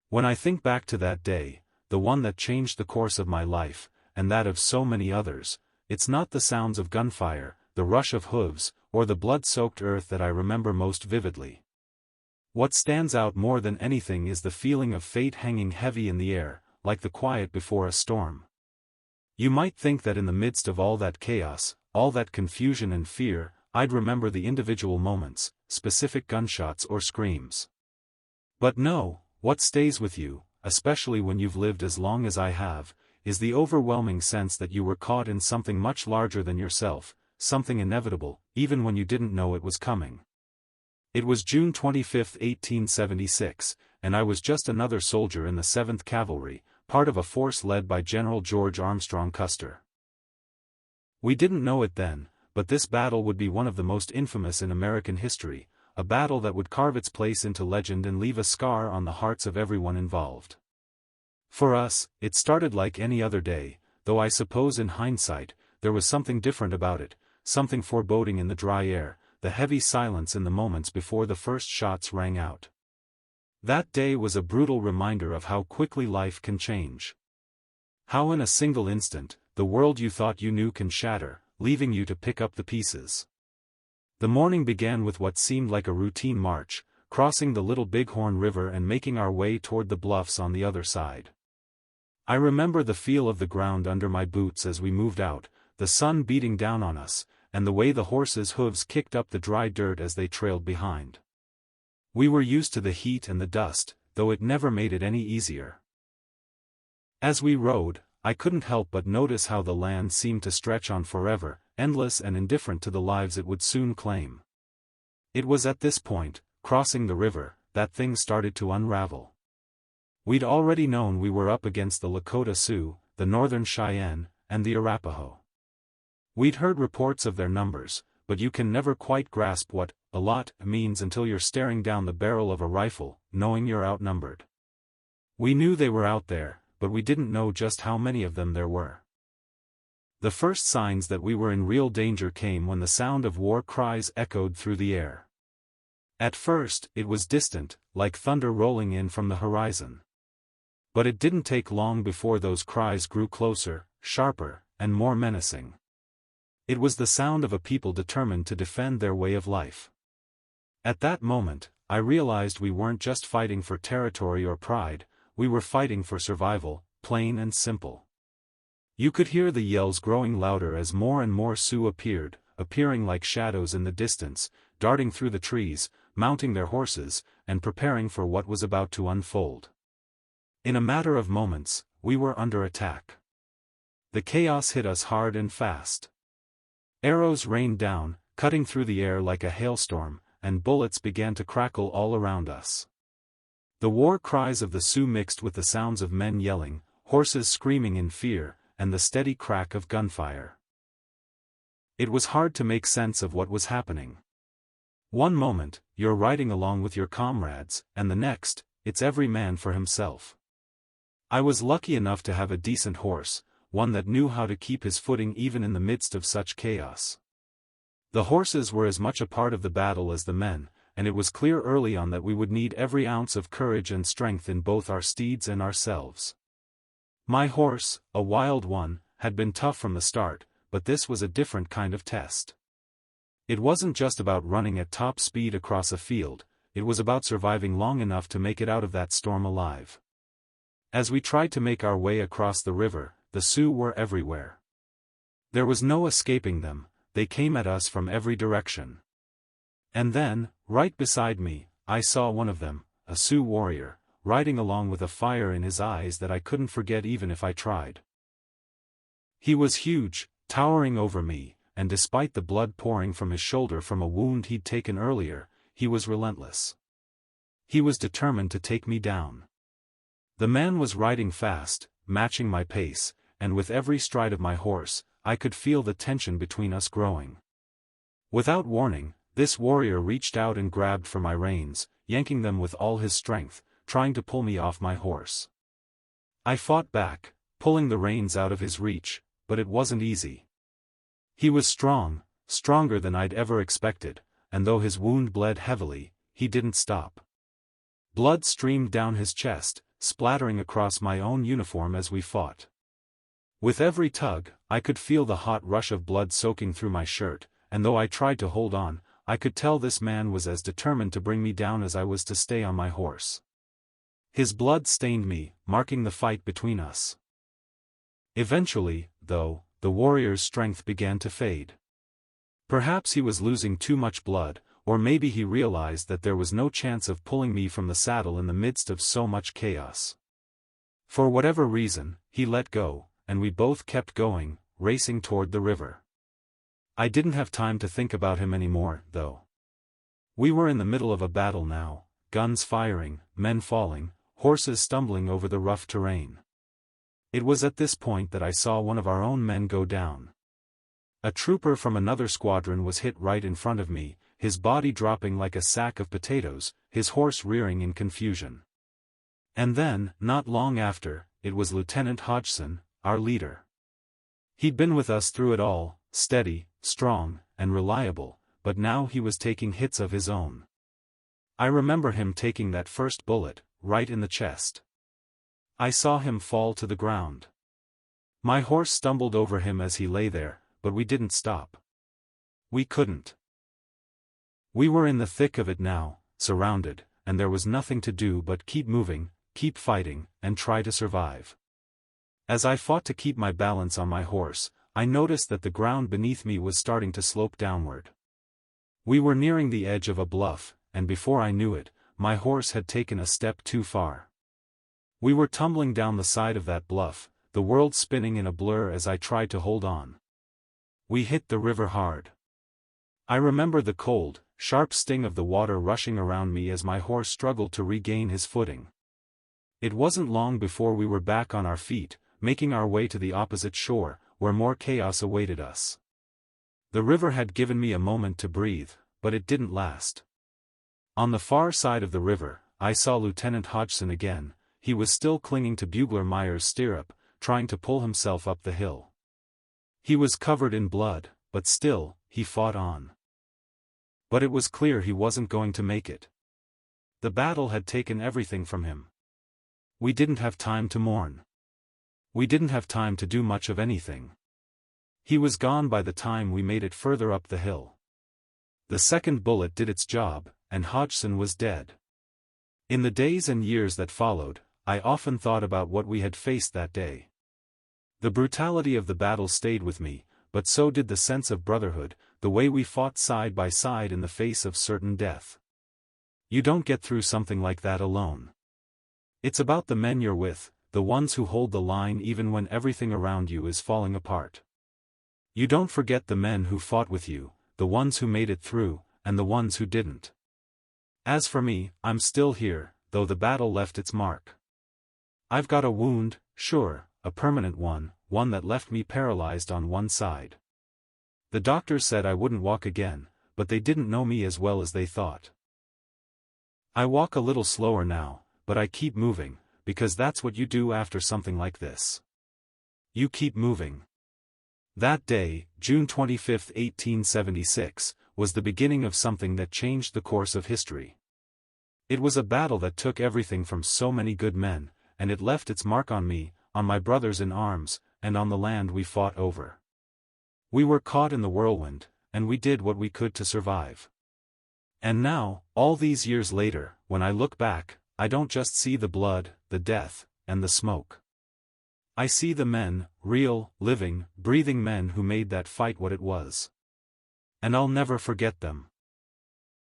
When I think back to that day, the one that changed the course of my life, and that of so many others, it's not the sounds of gunfire, the rush of hooves, or the blood-soaked earth that I remember most vividly. What stands out more than anything is the feeling of fate hanging heavy in the air, like the quiet before a storm. You might think that in the midst of all that chaos, all that confusion and fear, I'd remember the individual moments, specific gunshots or screams. But no, what stays with you, especially when you've lived as long as I have, is the overwhelming sense that you were caught in something much larger than yourself, something inevitable, even when you didn't know it was coming. It was June 25, 1876, and I was just another soldier in the 7th Cavalry, part of a force led by General George Armstrong Custer. We didn't know it then, but this battle would be one of the most infamous in American history, a battle that would carve its place into legend and leave a scar on the hearts of everyone involved. For us, it started like any other day, though I suppose in hindsight, there was something different about it, something foreboding in the dry air, the heavy silence in the moments before the first shots rang out. That day was a brutal reminder of how quickly life can change. How in a single instant, the world you thought you knew can shatter, leaving you to pick up the pieces. The morning began with what seemed like a routine march, crossing the Little Bighorn River and making our way toward the bluffs on the other side. I remember the feel of the ground under my boots as we moved out, the sun beating down on us, and the way the horses' hooves kicked up the dry dirt as they trailed behind. We were used to the heat and the dust, though it never made it any easier. As we rode, I couldn't help but notice how the land seemed to stretch on forever, endless and indifferent to the lives it would soon claim. It was at this point, crossing the river, that things started to unravel. We'd already known we were up against the Lakota Sioux, the Northern Cheyenne, and the Arapaho. We'd heard reports of their numbers, but you can never quite grasp what a lot means until you're staring down the barrel of a rifle, knowing you're outnumbered. We knew they were out there, but we didn't know just how many of them there were. The first signs that we were in real danger came when the sound of war cries echoed through the air. At first, it was distant, like thunder rolling in from the horizon. But it didn't take long before those cries grew closer, sharper, and more menacing. It was the sound of a people determined to defend their way of life. At that moment, I realized we weren't just fighting for territory or pride, we were fighting for survival, plain and simple. You could hear the yells growing louder as more and more Sioux appearing like shadows in the distance, darting through the trees, mounting their horses, and preparing for what was about to unfold. In a matter of moments, we were under attack. The chaos hit us hard and fast. Arrows rained down, cutting through the air like a hailstorm, and bullets began to crackle all around us. The war cries of the Sioux mixed with the sounds of men yelling, horses screaming in fear, and the steady crack of gunfire. It was hard to make sense of what was happening. One moment, you're riding along with your comrades, and the next, it's every man for himself. I was lucky enough to have a decent horse, one that knew how to keep his footing even in the midst of such chaos. The horses were as much a part of the battle as the men, and it was clear early on that we would need every ounce of courage and strength in both our steeds and ourselves. My horse, a wild one, had been tough from the start, but this was a different kind of test. It wasn't just about running at top speed across a field, it was about surviving long enough to make it out of that storm alive. As we tried to make our way across the river, the Sioux were everywhere. There was no escaping them, they came at us from every direction. And then, right beside me, I saw one of them, a Sioux warrior, riding along with a fire in his eyes that I couldn't forget even if I tried. He was huge, towering over me, and despite the blood pouring from his shoulder from a wound he'd taken earlier, he was relentless. He was determined to take me down. The man was riding fast, matching my pace, and with every stride of my horse, I could feel the tension between us growing. Without warning, this warrior reached out and grabbed for my reins, yanking them with all his strength, trying to pull me off my horse. I fought back, pulling the reins out of his reach, but it wasn't easy. He was strong, stronger than I'd ever expected, and though his wound bled heavily, he didn't stop. Blood streamed down his chest, splattering across my own uniform as we fought. With every tug, I could feel the hot rush of blood soaking through my shirt, and though I tried to hold on, I could tell this man was as determined to bring me down as I was to stay on my horse. His blood stained me, marking the fight between us. Eventually, though, the warrior's strength began to fade. Perhaps he was losing too much blood, or maybe he realized that there was no chance of pulling me from the saddle in the midst of so much chaos. For whatever reason, he let go, and we both kept going, racing toward the river. I didn't have time to think about him anymore, though. We were in the middle of a battle now, guns firing, men falling, horses stumbling over the rough terrain. It was at this point that I saw one of our own men go down. A trooper from another squadron was hit right in front of me, his body dropping like a sack of potatoes, his horse rearing in confusion. And then, not long after, it was Lieutenant Hodgson, our leader. He'd been with us through it all, steady, strong, and reliable, but now he was taking hits of his own. I remember him taking that first bullet, right in the chest. I saw him fall to the ground. My horse stumbled over him as he lay there, but we didn't stop. We couldn't. We were in the thick of it now, surrounded, and there was nothing to do but keep moving, keep fighting, and try to survive. As I fought to keep my balance on my horse, I noticed that the ground beneath me was starting to slope downward. We were nearing the edge of a bluff, and before I knew it, my horse had taken a step too far. We were tumbling down the side of that bluff, the world spinning in a blur as I tried to hold on. We hit the river hard. I remember the cold, sharp sting of the water rushing around me as my horse struggled to regain his footing. It wasn't long before we were back on our feet, making our way to the opposite shore, where more chaos awaited us. The river had given me a moment to breathe, but it didn't last. On the far side of the river, I saw Lieutenant Hodgson again. He was still clinging to Bugler Meyer's stirrup, trying to pull himself up the hill. He was covered in blood, but still, he fought on. But it was clear he wasn't going to make it. The battle had taken everything from him. We didn't have time to mourn. We didn't have time to do much of anything. He was gone by the time we made it further up the hill. The second bullet did its job, and Hodgson was dead. In the days and years that followed, I often thought about what we had faced that day. The brutality of the battle stayed with me, but so did the sense of brotherhood, the way we fought side by side in the face of certain death. You don't get through something like that alone. It's about the men you're with, the ones who hold the line even when everything around you is falling apart. You don't forget the men who fought with you, the ones who made it through, and the ones who didn't. As for me, I'm still here, though the battle left its mark. I've got a wound, sure, a permanent one that left me paralyzed on one side. The doctors said I wouldn't walk again, but they didn't know me as well as they thought. I walk a little slower now, but I keep moving, because that's what you do after something like this. You keep moving. That day, June 25, 1876, was the beginning of something that changed the course of history. It was a battle that took everything from so many good men, and it left its mark on me, on my brothers in arms, and on the land we fought over. We were caught in the whirlwind, and we did what we could to survive. And now, all these years later, when I look back, I don't just see the blood, the death, and the smoke. I see the men, real, living, breathing men who made that fight what it was. And I'll never forget them.